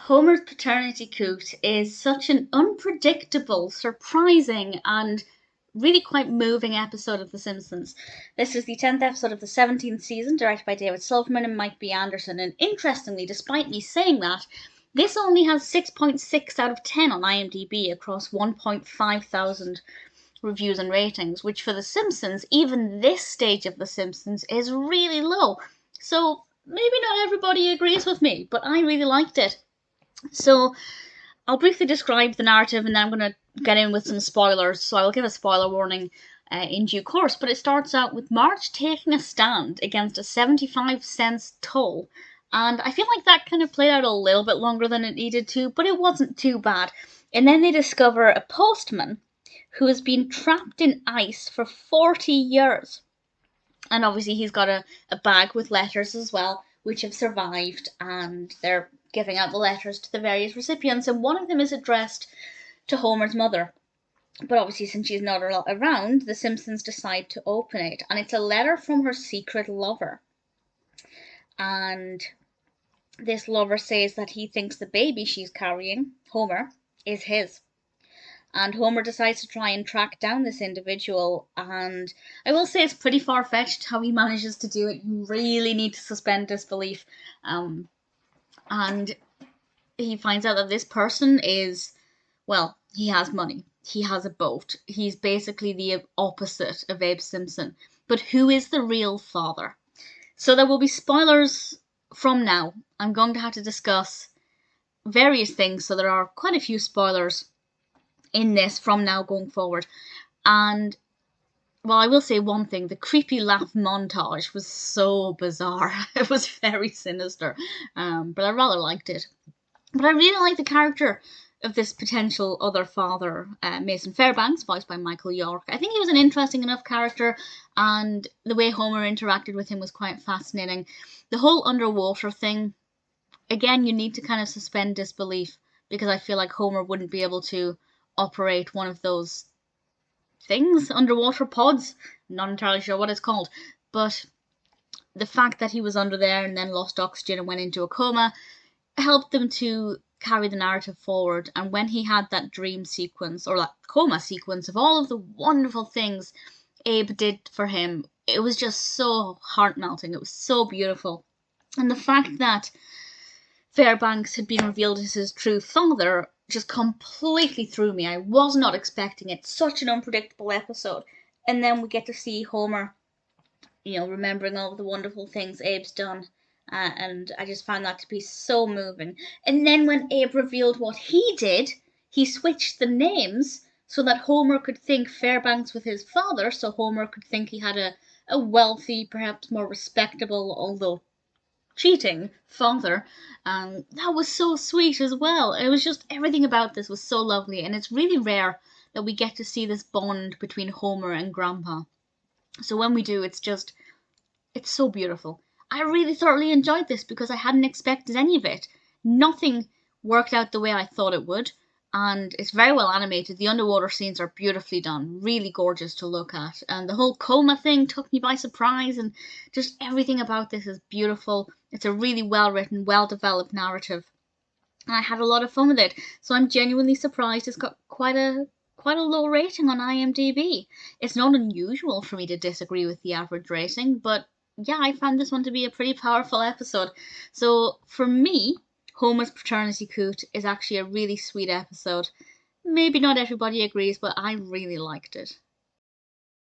Homer's Paternity Coot is such an unpredictable, surprising, and really quite moving episode of The Simpsons. This is the 10th episode of the 17th season, directed by David Silverman and Mike B. Anderson, and interestingly, despite me saying that, this only has 6.6 out of 10 on IMDb across 1.5 thousand reviews and ratings, which for The Simpsons, even this stage of The Simpsons, is really low. So maybe not everybody agrees with me, but I really liked it. So I'll briefly describe the narrative and then I'm going to get in with some spoilers. So I'll give a spoiler warning in due course. But it starts out with Marge taking a stand against a 75-cent toll. And I feel like that kind of played out a little bit longer than it needed to, but it wasn't too bad. And then they discover a postman who has been trapped in ice for 40 years. And obviously he's got a bag with letters as well, which have survived, and they're giving out the letters to the various recipients, and one of them is addressed to Homer's mother. But obviously, since she's not around, the Simpsons decide to open it, and it's a letter from her secret lover. And this lover says that he thinks the baby she's carrying, Homer, is his. And Homer decides to try and track down this individual, and I will say it's pretty far-fetched how he manages to do it. You really need to suspend disbelief. And he finds out that this person is, well, he has money. He has a boat. He's basically the opposite of Abe Simpson. But who is the real father? So there will be spoilers from now. I'm going to have to discuss various things, so there are quite a few spoilers in this from now going forward. And well, I will say one thing, the creepy laugh montage was so bizarre. It was very sinister, but I rather liked it. But I really like the character of this potential other father, Mason Fairbanks, voiced by Michael York. I think he was an interesting enough character, and the way Homer interacted with him was quite fascinating. The whole underwater thing, again, you need to kind of suspend disbelief, because I feel like Homer wouldn't be able to operate one of those things, underwater pods. I'm not entirely sure what it's called, but the fact that he was under there and then lost oxygen and went into a coma helped them to carry the narrative forward. And when he had that dream sequence, or that coma sequence, of all of the wonderful things Abe did for him, it was just so heart-melting. It was so beautiful. And the fact that Fairbanks had been revealed as his true father just completely threw me. I was not expecting it. Such an unpredictable episode. And then we get to see Homer, remembering all of the wonderful things Abe's done. And I just found that to be so moving. And then when Abe revealed what he did, he switched the names so that Homer could think Fairbanks was his father, so Homer could think he had a wealthy, perhaps more respectable, although cheating father. That was so sweet as well. It was just, everything about this was so lovely, and it's really rare that we get to see this bond between Homer and Grandpa. So when we do, it's so beautiful. I really thoroughly enjoyed this because I hadn't expected any of it. Nothing worked out the way I thought it would, and it's very well animated. The underwater scenes are beautifully done, really gorgeous to look at, and the whole coma thing took me by surprise, and just everything about this is beautiful. It's a really well-written, well-developed narrative, and I had a lot of fun with it, so I'm genuinely surprised it's got quite a low rating on IMDb. It's not unusual for me to disagree with the average rating, but yeah, I found this one to be a pretty powerful episode. So for me, Homer's Paternity Coot is actually a really sweet episode. Maybe not everybody agrees, but I really liked it.